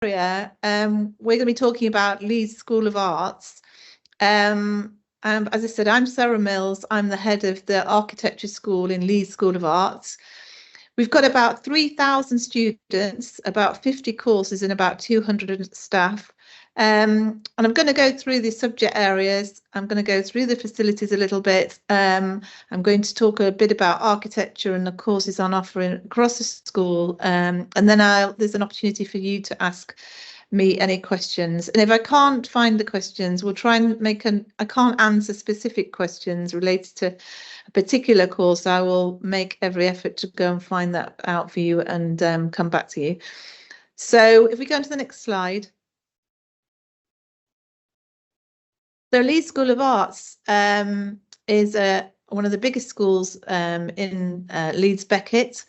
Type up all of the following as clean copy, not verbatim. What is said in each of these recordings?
area, we're going to be talking about Leeds School of Arts. And as I said, I'm Sarah Mills. I'm the head of the architecture school in Leeds School of Arts. We've got about 3,000 students, about 50 courses and about 200 staff. And I'm going to go through the subject areas. I'm going to go through the facilities a little bit. I'm going to talk a bit about architecture and the courses on offer across the school. And then there's an opportunity for you to ask me any questions. And if I can't find the questions, we'll try and I can't answer specific questions related to a particular course. I will make every effort to go and find that out for you and come back to you. So if we go on to the next slide. So Leeds School of Arts is one of the biggest schools in Leeds Beckett,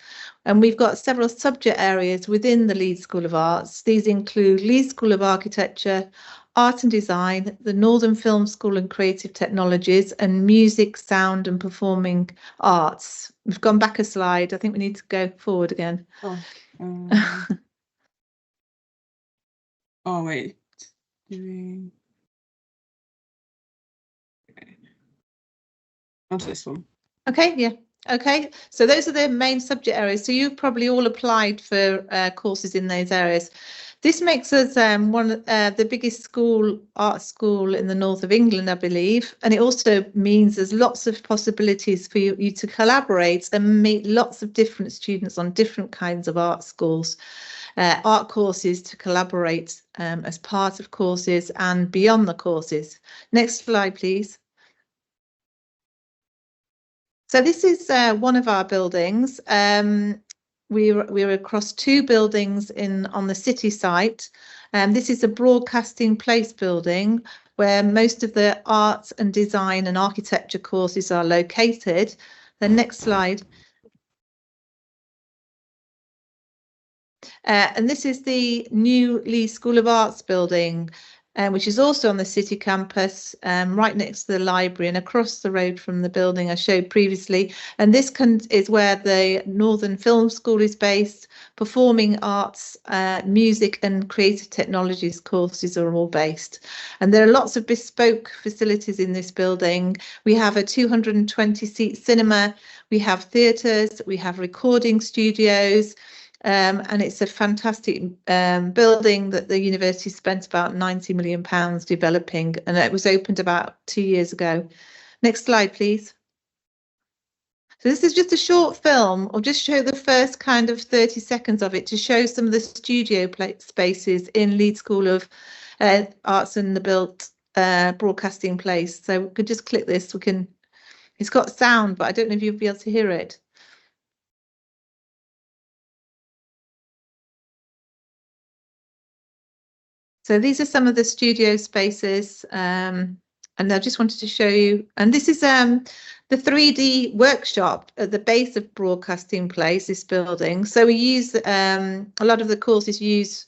and we've got several subject areas within the Leeds School of Arts. These include Leeds School of Architecture, Art and Design, the Northern Film School and Creative Technologies, and Music, Sound and Performing Arts. We've gone back a slide. I think we need to go forward again. Oh wait. Onto this one. Okay, yeah. Okay, so those are the main subject areas. So you've probably all applied for courses in those areas. This makes us one of the biggest art school in the north of England, I believe. And it also means there's lots of possibilities for you to collaborate and meet lots of different students on different kinds of art schools, art courses to collaborate as part of courses and beyond the courses. Next slide, please. So this is one of our buildings. We're across two buildings on the city site. This is a broadcasting place building where most of the art and design and architecture courses are located. The next slide. And this is the new Leeds School of Arts building, which is also on the city campus, right next to the library and across the road from the building I showed previously. And this is where the Northern Film School is based. Performing arts, music and creative technologies courses are all based. And there are lots of bespoke facilities in this building. We have a 220-seat cinema, we have theatres, we have recording studios. And it's a fantastic building that the university spent about £90 million developing, and it was opened about 2 years ago. Next slide, please. So this is just a short film. I'll just show the first kind of 30 seconds of it to show some of the studio spaces in Leeds School of Arts and the built broadcasting place. So we could just click this. It's got sound, but I don't know if you'll be able to hear it. So these are some of the studio spaces, and I just wanted to show you. And this is the 3D workshop at the base of Broadcasting Place, this building. So we use a lot of the courses use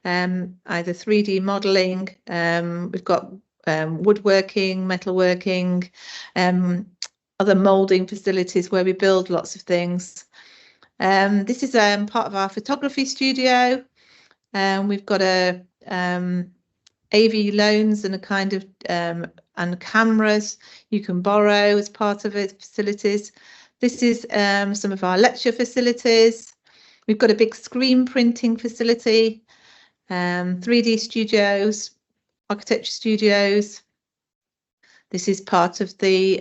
either 3D modelling. We've got woodworking, metalworking, other moulding facilities where we build lots of things. This is part of our photography studio. We've got a AV loans and a kind of and cameras you can borrow as part of its facilities. This is some of our lecture facilities. We've got a big screen printing facility, 3D studios, architecture studios. This is part of the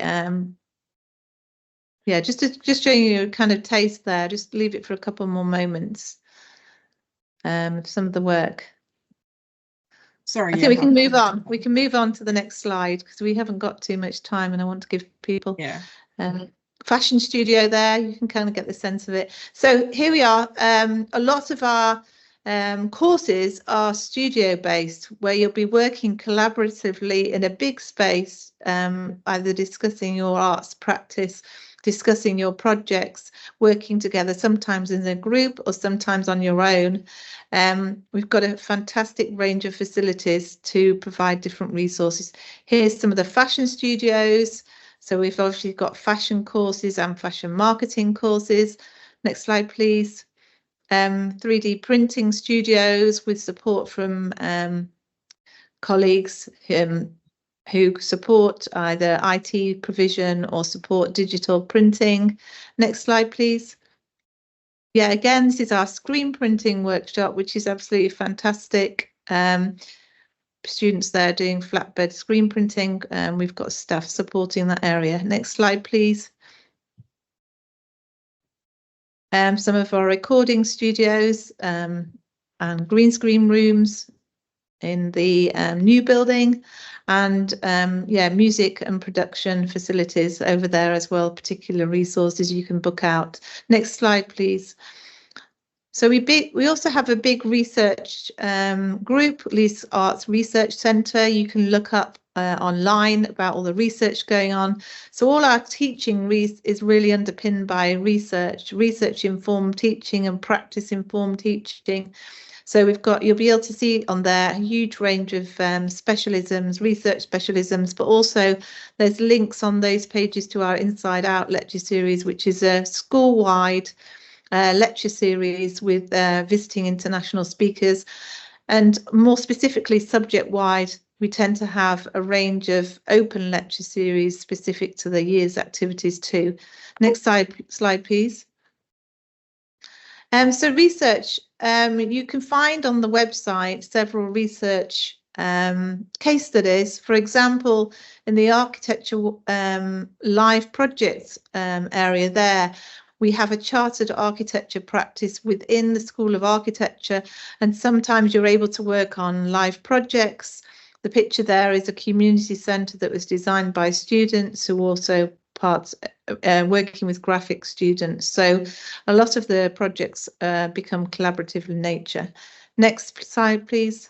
yeah, just showing you a kind of taste there. Just leave it for a couple more moments. Some of the work. Sorry, I think we can move on. We can move on to the next slide because we haven't got too much time, and I want to give people fashion studio there. You can kind of get the sense of it. So here we are. A lot of our courses are studio based, where you'll be working collaboratively in a big space, either discussing your arts practice, discussing your projects, working together, sometimes in a group or sometimes on your own. We've got a fantastic range of facilities to provide different resources. Here's some of the fashion studios. So we've obviously got fashion courses and fashion marketing courses. Next slide, please. 3D printing studios with support from colleagues who support either IT provision or support digital printing. Next slide, please. Yeah, again, this is our screen printing workshop, which is absolutely fantastic. Students there doing flatbed screen printing, and we've got staff supporting that area. Next slide, please. Some of our recording studios and green screen rooms in the new building, and yeah, music and production facilities over there as well, particular resources you can book out. Next slide, please. So we also have a big research group, Leeds Arts Research Centre. You can look up online about all the research going on. So all our teaching is really underpinned by research informed teaching and practice informed teaching. So you'll be able to see on there a huge range of specialisms, research specialisms, but also there's links on those pages to our Inside Out lecture series, which is a school-wide lecture series with visiting international speakers, and more specifically subject-wide, we tend to have a range of open lecture series specific to the year's activities too. Next slide, please. So research, you can find on the website several research case studies. For example, in the architecture live projects area there, we have a chartered architecture practice within the School of Architecture, and sometimes you're able to work on live projects. The picture there is a community centre that was designed by students who also working with graphic students. So a lot of the projects become collaborative in nature. Next slide, please.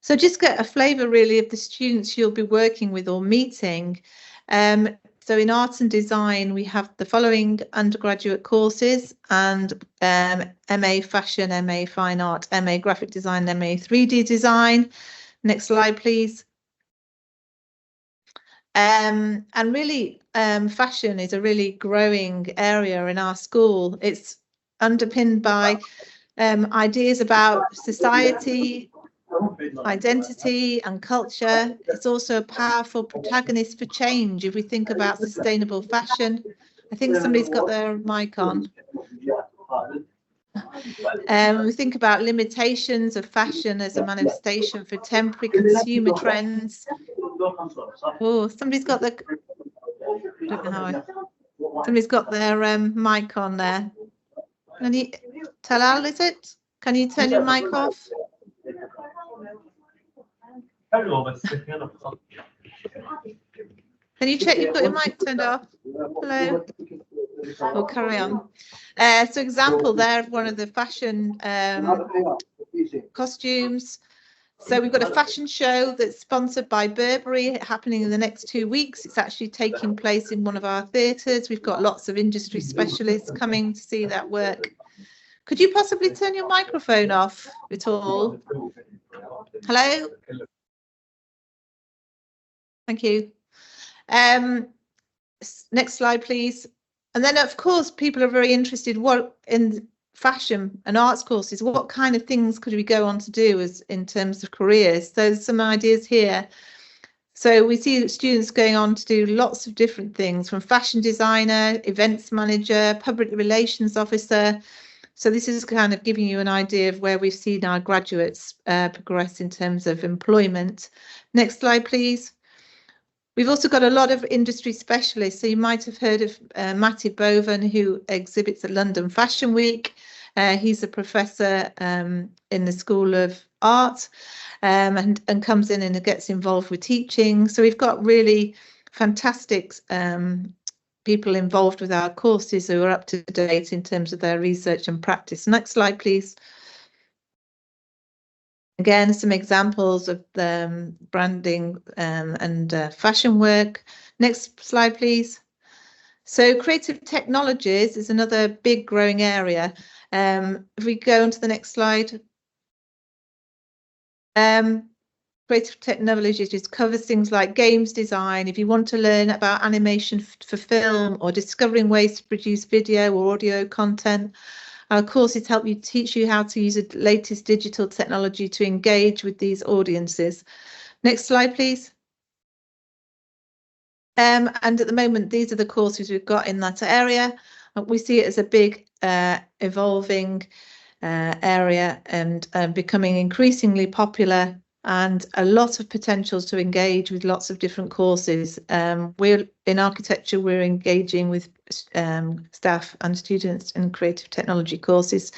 So just get a flavour really of the students you'll be working with or meeting. So in arts and design, we have the following undergraduate courses and MA Fashion, MA Fine Art, MA Graphic Design, MA 3D Design. Next slide, please. And really, fashion is a really growing area in our school. It's underpinned by ideas about society, identity and culture. It's also a powerful protagonist for change if we think about sustainable fashion. I think somebody's got their mic on. We think about limitations of fashion as a manifestation for temporary consumer trends. Oh, somebody's got their mic on there. Can you tell Al, is it? Can you turn your mic off? Can you check you've got your mic turned off? Hello? We'll carry on. So example there of one of the fashion costumes. So we've got a fashion show that's sponsored by Burberry happening in the next 2 weeks. It's actually taking place in one of our theatres. We've got lots of industry specialists coming to see that work. Could you possibly turn your microphone off at all? Hello? Thank you. Next slide, please. And then, of course, people are very interested in fashion and arts courses. What kind of things could we go on to do in terms of careers? So there's some ideas here. So we see students going on to do lots of different things, from fashion designer, events manager, public relations officer. So this is kind of giving you an idea of where we've seen our graduates progress in terms of employment. Next slide, please. We've also got a lot of industry specialists. So you might have heard of Matty Boven, who exhibits at London Fashion Week. He's a professor in the School of Art and comes in and gets involved with teaching. So we've got really fantastic people involved with our courses who are up to date in terms of their research and practice. Next slide, please. Again, some examples of the branding and fashion work. Next slide, please. So creative technologies is another big growing area. If we go on to the next slide. Creative technologies just covers things like games design. If you want to learn about animation for film or discovering ways to produce video or audio content, Our courses help you teach you how to use the latest digital technology to engage with these audiences. Next slide, please. And at the moment, these are the courses we've got in that area. We see it as a big evolving area and becoming increasingly popular, and a lot of potentials to engage with lots of different courses. We're in architecture, we're engaging with staff and students in creative technology courses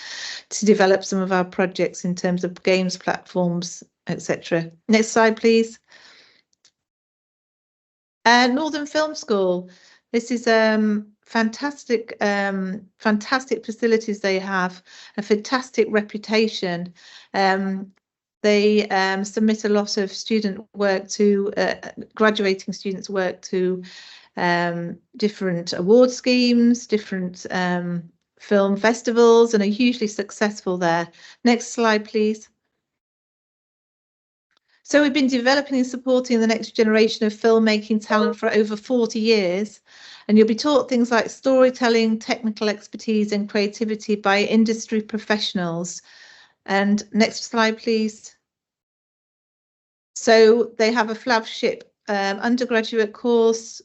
to develop some of our projects in terms of games platforms, etc. Next slide, please. Northern Film School. This is fantastic facilities they have, a fantastic reputation. They submit a lot of student work to graduating students' work to different award schemes, different film festivals, and are hugely successful there. Next slide, please. So we've been developing and supporting the next generation of filmmaking talent for over 40 years, and you'll be taught things like storytelling, technical expertise and creativity by industry professionals. And next slide, please. So they have a flagship undergraduate course,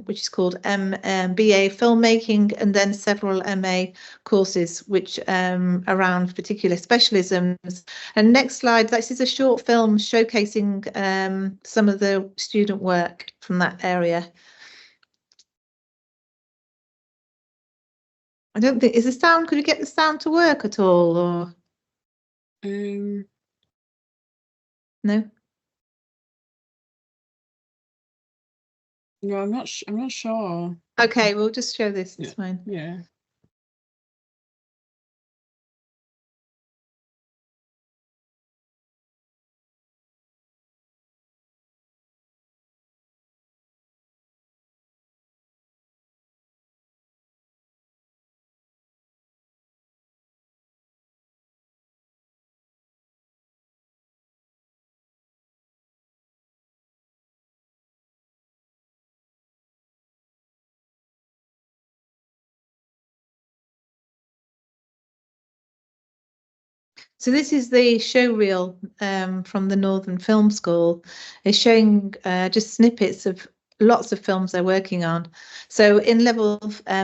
which is called BA Filmmaking, and then several MA courses which around particular specialisms. And next slide, this is a short film showcasing some of the student work from that area. I don't think, is the sound, could you get the sound to work at all, or? No? No, I'm not sure. Okay, we'll just show this. It's fine. Yeah. So this is the show reel from the Northern Film School. It's showing just snippets of lots of films they're working on. So in level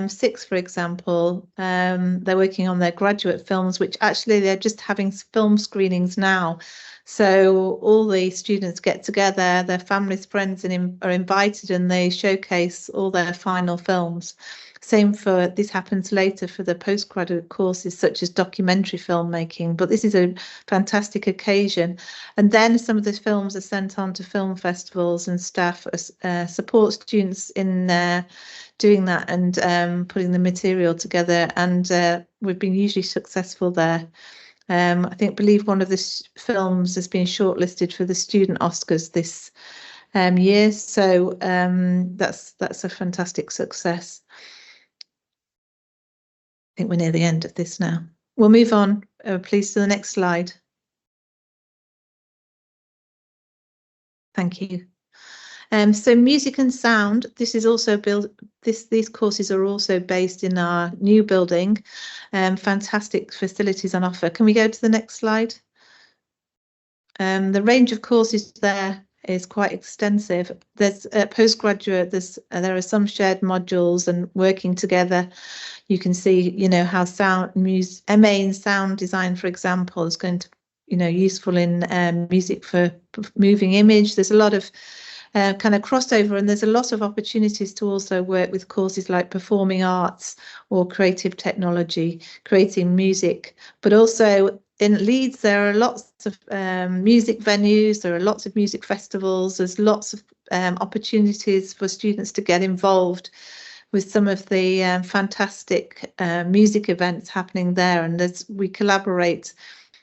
6, for example, they're working on their graduate films, which actually they're just having film screenings now. So all the students get together, their families, friends are invited, and they showcase all their final films. Same for, this happens later for the postgraduate courses such as documentary filmmaking, but this is a fantastic occasion. And then some of the films are sent on to film festivals, and staff support students in doing that and putting the material together, and we've been hugely successful there. I believe one of the films has been shortlisted for the student Oscars this year, so that's a fantastic success. I think we're near the end of this now. We'll move on, please, to the next slide. Thank you. So music and sound, this is also built, these courses are also based in our new building. Fantastic facilities on offer. Can we go to the next slide? The range of courses there is quite extensive. There's postgraduate, there are some shared modules and working together. You can see, you know, how MA in sound design, for example, is going to, you know, useful in music for moving image. There's a lot of kind of crossover, and there's a lot of opportunities to also work with courses like performing arts or creative technology, creating music. But also in Leeds, there are lots of music venues, there are lots of music festivals, there's lots of opportunities for students to get involved with some of the fantastic music events happening there. And we collaborate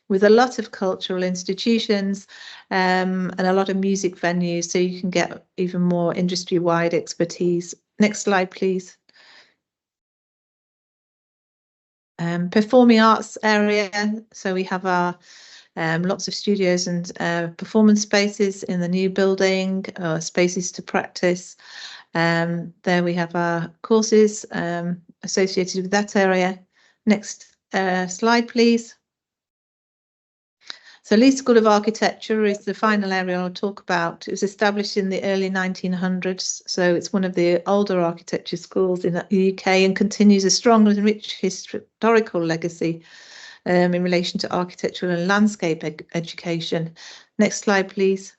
with a lot of cultural institutions and a lot of music venues, so you can get even more industry-wide expertise. Next slide, please. Performing arts area, so we have our lots of studios and performance spaces in the new building, spaces to practice. There we have our courses associated with that area. Next slide, please. So Leeds School of Architecture is the final area I'll talk about. It was established in the early 1900s, so it's one of the older architecture schools in the UK and continues a strong and rich historical legacy in relation to architectural and landscape education. Next slide, please.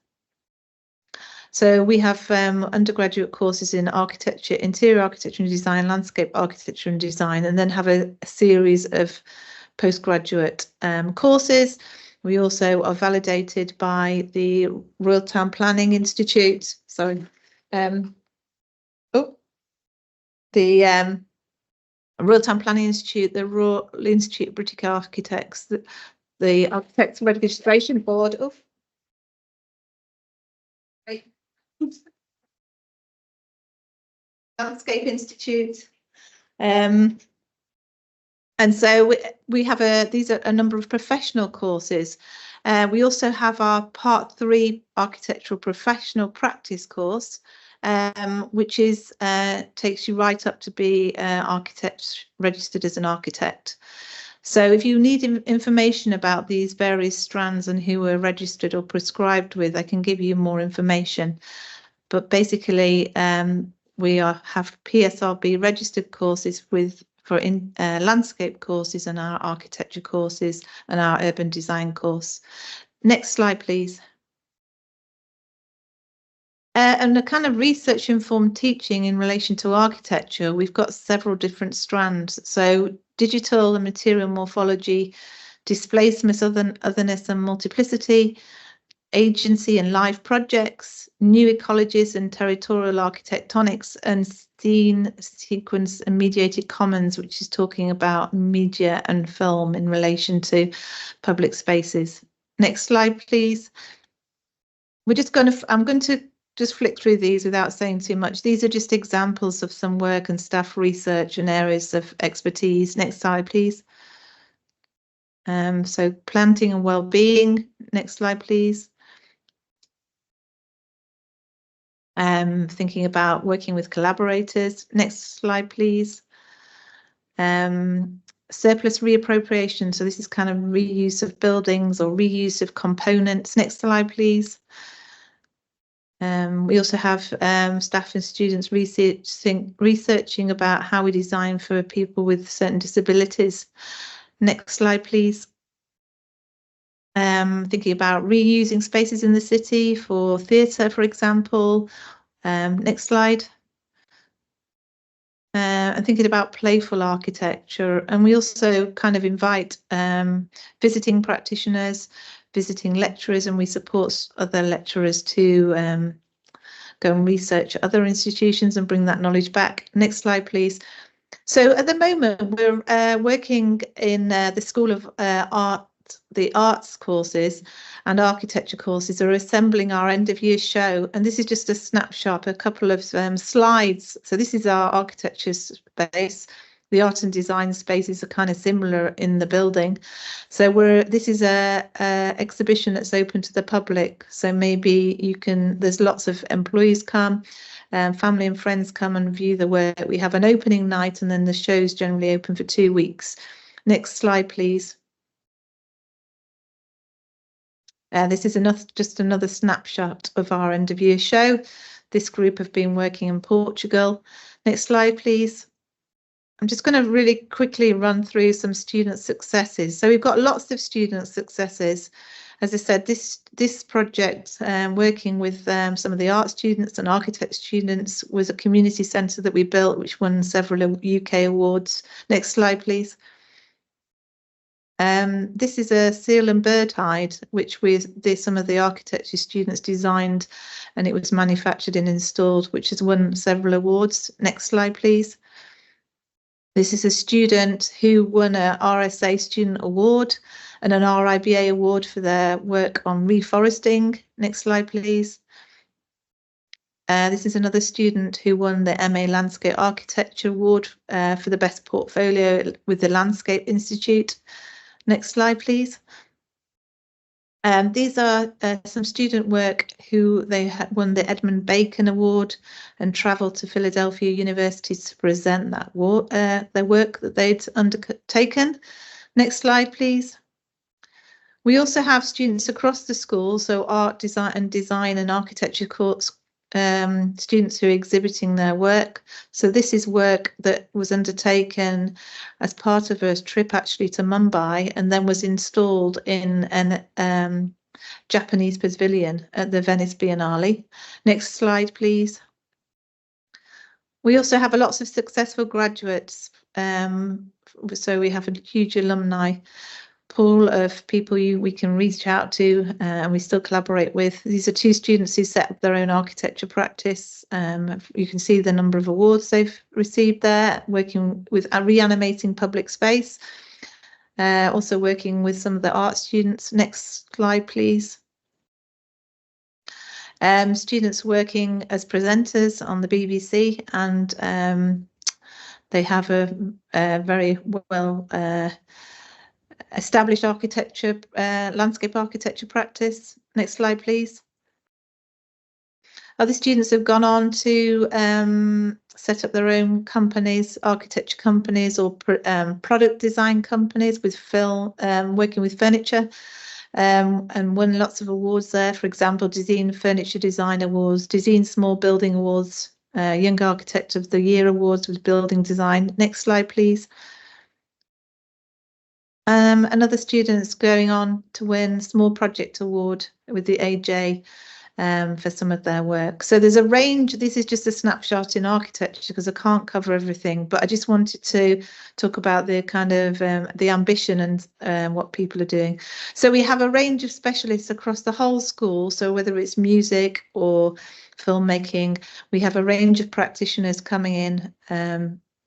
So we have undergraduate courses in architecture, interior architecture and design, landscape architecture and design, and then have a series of postgraduate courses. We also are validated by the Royal Town Planning Institute. Sorry. The Royal Town Planning Institute, the Royal Institute of British Architects, the Architects Registration Board. Landscape Institute. And so we have these are a number of professional courses. We also have our Part 3 Architectural Professional Practice course, which takes you right up to be architect registered as an architect. So if you need information about these various strands and who are registered or prescribed with, I can give you more information. But basically, we have PSRB registered courses for landscape courses and our architecture courses and our urban design course. Next slide, please. And the kind of research-informed teaching in relation to architecture, we've got several different strands. So digital and material morphology, displacement, otherness and multiplicity, agency and live projects, new ecologies and territorial architectonics, and scene, sequence and mediated commons, which is talking about media and film in relation to public spaces. Next slide, please. I'm going to just flick through these without saying too much. These are just examples of some work and staff research and areas of expertise. Next slide, please. So planting and well-being. Next slide, please. Thinking about working with collaborators. Next slide, please. Surplus reappropriation. So this is kind of reuse of buildings or reuse of components. Next slide, please. We also have staff and students researching about how we design for people with certain disabilities. Next slide, please. Thinking about reusing spaces in the city for theatre, for example. Next slide. And thinking about playful architecture. And we also kind of invite visiting practitioners, visiting lecturers, and we support other lecturers to go and research other institutions and bring that knowledge back. Next slide, please. So at the moment, we're working in the School of Art. The arts courses and architecture courses are assembling our end of year show, and this is just a snapshot, a couple of slides. So this is our architecture space. The art and design spaces are kind of similar in the building. So this is a exhibition that's open to the public. So maybe there's lots of employees come, family and friends come and view the work. We have an opening night and then the show's generally open for 2 weeks. Next slide, please. This is just another snapshot of our end of year show. This group have been working in Portugal. Next slide, please. I'm just going to really quickly run through some student successes. So we've got lots of student successes. As I said, this project, working with some of the art students and architect students, was a community centre that we built, which won several UK awards. Next slide, please. This is a seal and bird hide, which some of the architecture students designed, and it was manufactured and installed, which has won several awards. Next slide, please. This is a student who won a RSA Student Award and an RIBA Award for their work on reforesting. Next slide, please. This is another student who won the MA Landscape Architecture Award for the best portfolio with the Landscape Institute. Next slide, please. These are some student work who they won the Edmund Bacon Award and travelled to Philadelphia University to present that their work that they'd undertaken. Next slide, please. We also have students across the school, so art, design and architecture course students who are exhibiting their work. So this is work that was undertaken as part of a trip actually to Mumbai and then was installed in an Japanese pavilion at the Venice Biennale. Next slide, please. We also have lots of successful graduates. So we have a huge alumni pool of people we can reach out to and we still collaborate with. These are two students who set up their own architecture practice. You can see the number of awards they've received there, working with reanimating public space, also working with some of the art students. Next slide, please. Students working as presenters on the BBC, and they have a very well established architecture, landscape architecture practice. Next slide, please. Other students have gone on to set up their own companies, architecture companies or product design companies with working with furniture, and won lots of awards there. For example, Design Furniture Design Awards, Design Small Building Awards, Young Architect of the Year Awards with building design. Next slide, please. Another student's going on to win Small Project Award with the AJ for some of their work. So there's a range. This is just a snapshot in architecture because I can't cover everything, but I just wanted to talk about the kind of the ambition and what people are doing. So we have a range of specialists across the whole school. So whether it's music or filmmaking, we have a range of practitioners coming in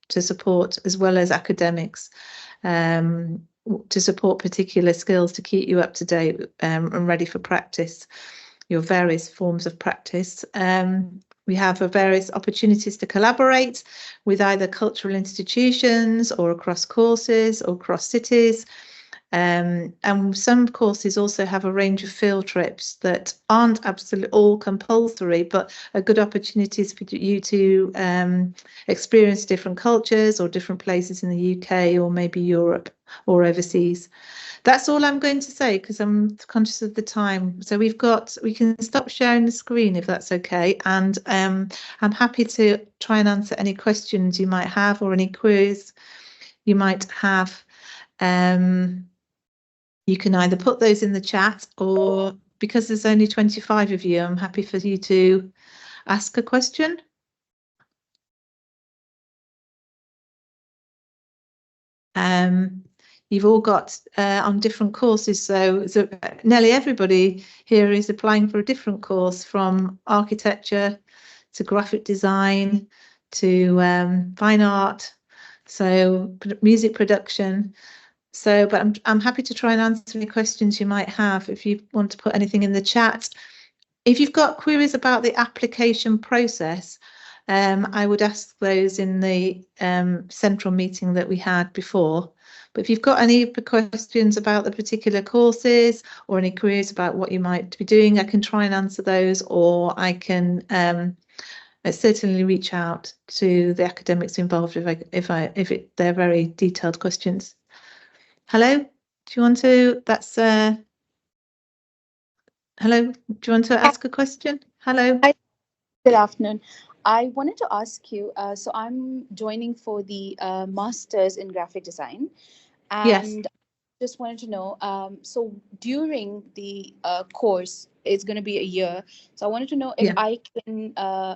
to support, as well as academics, to support particular skills to keep you up to date and ready for practice, your various forms of practice. We have various opportunities to collaborate with either cultural institutions or across courses or across cities. And some courses also have a range of field trips that aren't absolutely all compulsory, but are good opportunities for you to experience different cultures or different places in the UK or maybe Europe or overseas. That's all I'm going to say because I'm conscious of the time. So we can stop sharing the screen if that's okay. And I'm happy to try and answer any questions you might have or any queries you might have. You can either put those in the chat, or because there's only 25 of you, I'm happy for you to ask a question. You've all got on different courses, so nearly everybody here is applying for a different course, from architecture to graphic design to fine art, so music production. So, but I'm happy to try and answer any questions you might have if you want to put anything in the chat. If you've got queries about the application process, I would ask those in the central meeting that we had before. But if you've got any questions about the particular courses or any queries about what you might be doing, I can try and answer those, or I can certainly reach out to the academics involved if they're very detailed questions. Hello, do you want to, hello, do you want to ask a question? Hello. Hi, good afternoon. I wanted to ask you, so I'm joining for the Masters in Graphic Design, and Yes. just wanted to know, so during the course, it's going to be a year. So I wanted to know if I can,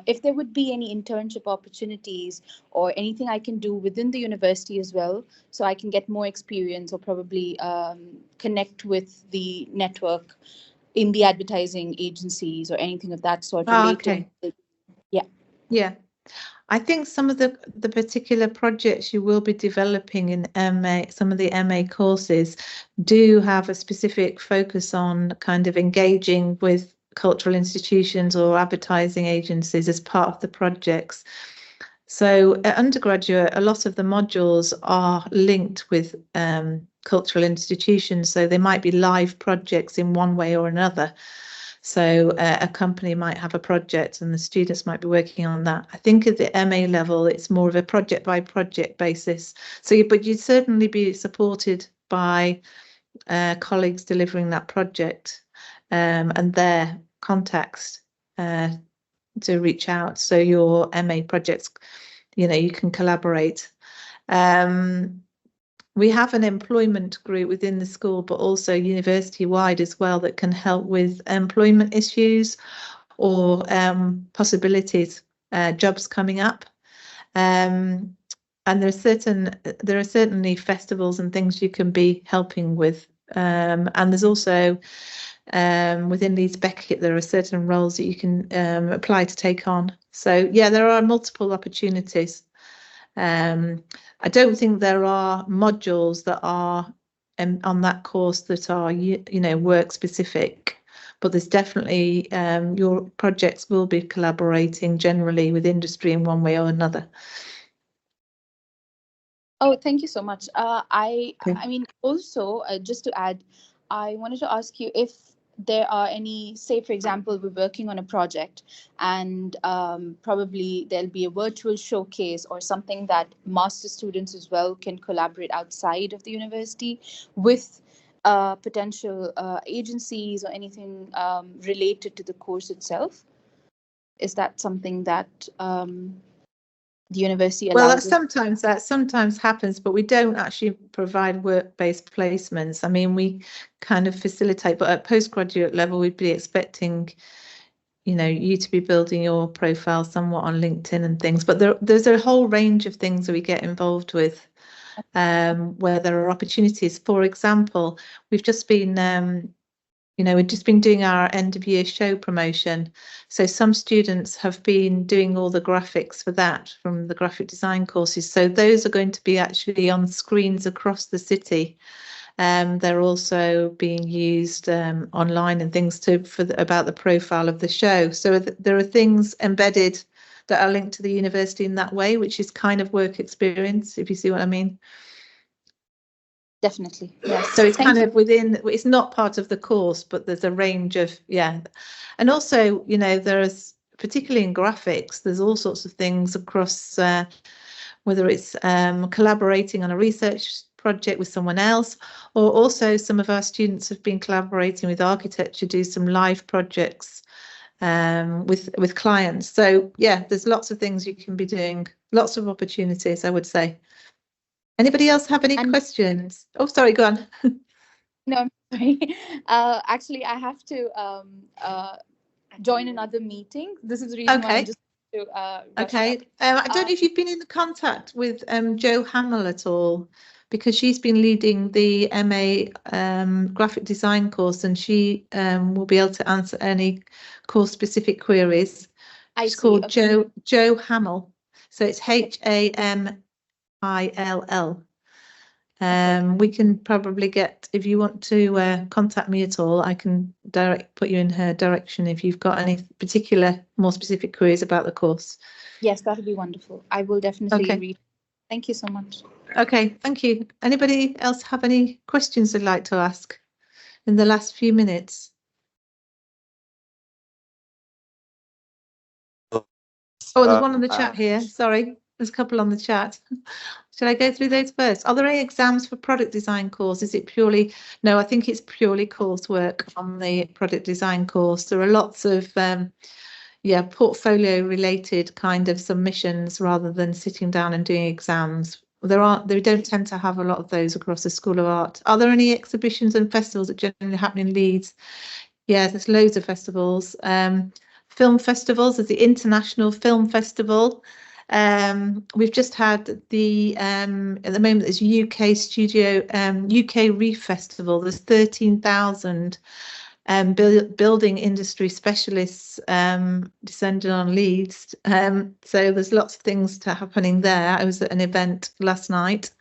if there would be any internship opportunities or anything I can do within the university as well, so I can get more experience or probably connect with the network in the advertising agencies or anything of that sort related. Okay. Yeah. Yeah. I think some of the particular projects you will be developing in MA, some of the MA courses do have a specific focus on kind of engaging with cultural institutions or advertising agencies as part of the projects. So at undergraduate, a lot of the modules are linked with cultural institutions, so they might be live projects in one way or another. So a company might have a project and the students might be working on that. I think at the MA level, it's more of a project by project basis. So, but you'd certainly be supported by colleagues delivering that project and their contacts to reach out. So your MA projects, you can collaborate. We have an employment group within the school, but also university-wide as well, that can help with employment issues or possibilities, jobs coming up. And there are certainly festivals and things you can be helping with. And there's also within Leeds Beckett, there are certain roles that you can apply to take on. So yeah, there are multiple opportunities. I don't think there are modules that are on that course that are work specific, but there's definitely your projects will be collaborating generally with industry in one way or another. Oh, thank you so much. I mean, also, just to add, I wanted to ask you if there are any, say, for example, we're working on a project and probably there'll be a virtual showcase or something that master students as well can collaborate outside of the university with potential agencies or anything related to the course itself. Is that something that the university allows? Well, that sometimes happens, but we don't actually provide work-based placements. I mean, we kind of facilitate, but at postgraduate level, we'd be expecting, you to be building your profile somewhat on LinkedIn and things. But there's a whole range of things that we get involved with, where there are opportunities. For example, we've just been we've just been doing our end of year show promotion. So some students have been doing all the graphics for that from the graphic design courses. So those are going to be actually on screens across the city. They're also being used online and things about the profile of the show. So there are things embedded that are linked to the university in that way, which is kind of work experience, if you see what I mean. Definitely, yes. So it's kind of within, it's not part of the course, but there's a range of, and also, there's particularly in graphics, there's all sorts of things across, whether it's collaborating on a research project with someone else, or also some of our students have been collaborating with architecture, do some live projects with clients. So yeah, there's lots of things you can be doing, lots of opportunities, I would say. Anybody else have any questions? Oh, sorry, go on. No, I'm sorry. Actually, I have to join another meeting. This is the reason why I'm just to okay. I don't know if you've been in contact with Jo Hamill at all, because she's been leading the MA graphic design course, and she will be able to answer any course specific queries. She's called Jo Hamill. So it's HAMILL. We can probably get, if you want to contact me at all, I can put you in her direction if you've got any particular, more specific queries about the course. Yes, that would be wonderful. I will definitely read. Thank you so much. Okay, thank you. Anybody else have any questions they'd like to ask in the last few minutes? Oh, there's one on the chat here. Sorry, there's a couple on the chat. Should I go through those first? Are there any exams for product design course? Is it purely? No, I think it's purely coursework on the product design course. There are lots of portfolio related kind of submissions rather than sitting down and doing exams. They don't tend to have a lot of those across the School of Art. Are there any exhibitions and festivals that generally happen in Leeds? Yeah, there's loads of festivals. Film festivals, there's the International Film Festival. We've just had at the moment there's UK Reef Festival. There's 13,000 building industry specialists descending on Leeds. So there's lots of things happening there. I was at an event last night.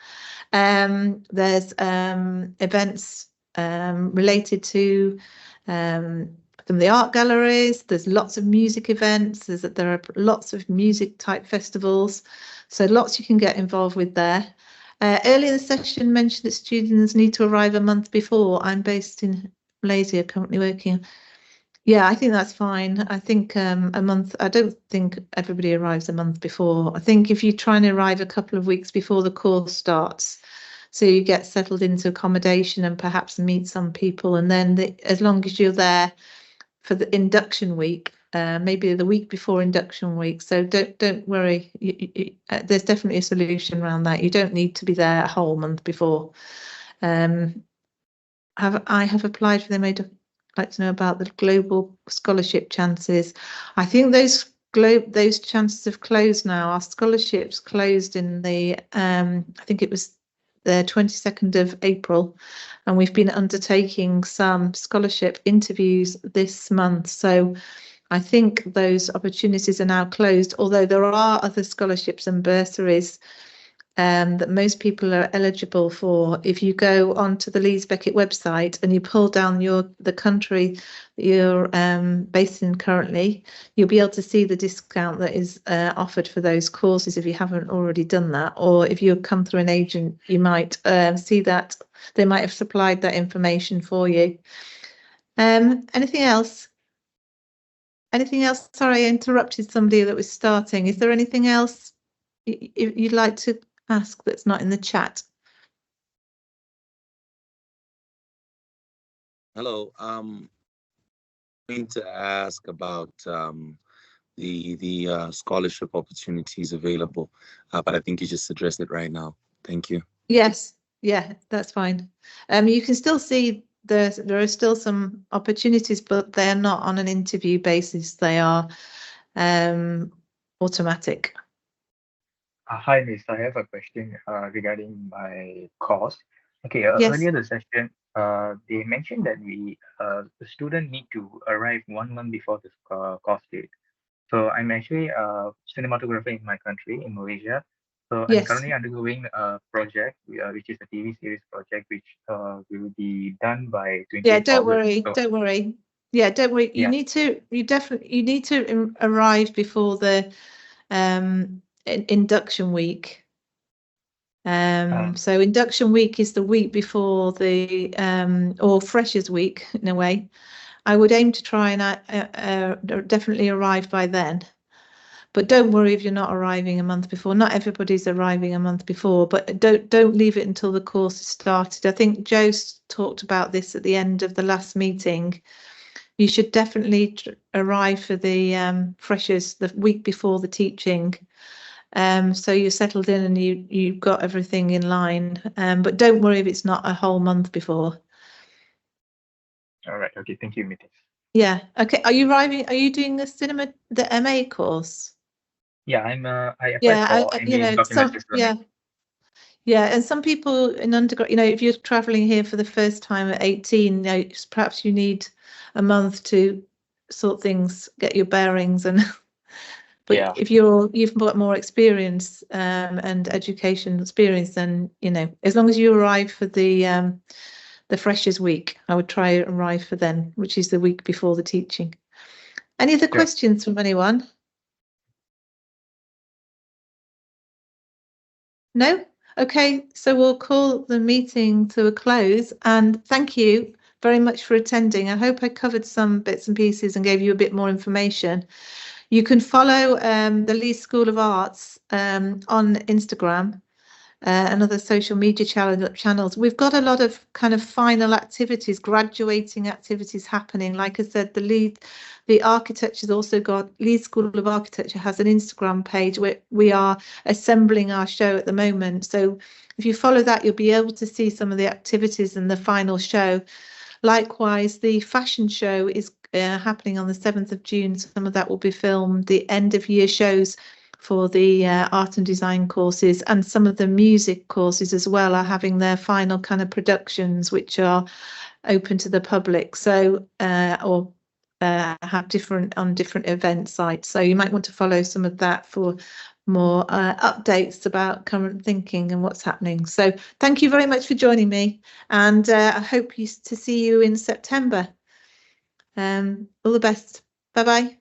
There's events related to some of the art galleries. There's lots of music events. There are lots of music type festivals. So lots you can get involved with there. Earlier in the session mentioned that students need to arrive a month before. I'm based in Malaysia, currently working. Yeah, I think that's fine. I think a month, I don't think everybody arrives a month before. I think if you try and arrive a couple of weeks before the course starts, so you get settled into accommodation and perhaps meet some people, and then as long as you're there for the induction week, maybe the week before induction week. So don't worry. There's definitely a solution around that. You don't need to be there a whole month before. I have applied for them. I'd like to know about the global scholarship chances. I think those chances have closed now. Our scholarships closed in the I think it was the 22nd of April, and we've been undertaking some scholarship interviews this month. So I think those opportunities are now closed, although there are other scholarships and bursaries that most people are eligible for. If you go onto the Leeds Beckett website and you pull down the country that you're based in currently, you'll be able to see the discount that is offered for those courses if you haven't already done that. Or if you come through an agent, you might see that they might have supplied that information for you. Anything else? Anything else? Sorry, I interrupted somebody that was starting. Is there anything else you'd like to ask that's not in the chat? Hello. I'm going to ask about the scholarship opportunities available, but I think you just addressed it right now. Thank you. Yes, yeah, that's fine. You can still see there are still some opportunities, but they're not on an interview basis. They are automatic. Hi, Miss. I have a question regarding my course. Okay, Yes. earlier the session, they mentioned that the student need to arrive 1 month before the course date. So I'm actually a cinematographer in my country, in Malaysia. So I'm Yes. currently undergoing a project, which is a TV series project, which will be done by 20th Yeah, don't August. worry, So, don't worry. Yeah, don't worry. You Yeah. need to, you need to arrive before the induction week. So induction week is the week before the or freshers week in a way. I would aim to try and definitely arrive by then. But don't worry if you're not arriving a month before. Not everybody's arriving a month before, but don't leave it until the course is started. I think Joe talked about this at the end of the last meeting. You should definitely arrive for the freshers the week before the teaching. So you're settled in and you've got everything in line. But don't worry if it's not a whole month before. All right. Okay. Thank you, Miss. Yeah. Okay. Are you doing the MA course? Yeah, I applied for MA documentary filming. Yeah, and some people in undergrad, if you're traveling here for the first time at 18, perhaps you need a month to sort things, get your bearings, and but Yeah. if you've got more experience and education experience, then as long as you arrive for the freshers week, I would try and arrive for then, which is the week before the teaching. Any other questions from anyone? No? Okay, so we'll call the meeting to a close, and thank you very much for attending. I hope I covered some bits and pieces and gave you a bit more information. You can follow the Leeds School of Arts on Instagram and other social media channels. We've got a lot of kind of final activities, graduating activities happening. Like I said, the architecture's also got, Leeds School of Architecture has an Instagram page where we are assembling our show at the moment. So if you follow that, you'll be able to see some of the activities and the final show. Likewise, the fashion show is happening on the 7th of June. Some of that will be filmed. The end of year shows for the art and design courses, and some of the music courses as well are having their final kind of productions, which are open to the public. So or have different event sites. So you might want to follow some of that for more updates about current thinking and what's happening. So thank you very much for joining me, and I hope to see you in September. All the best. Bye bye.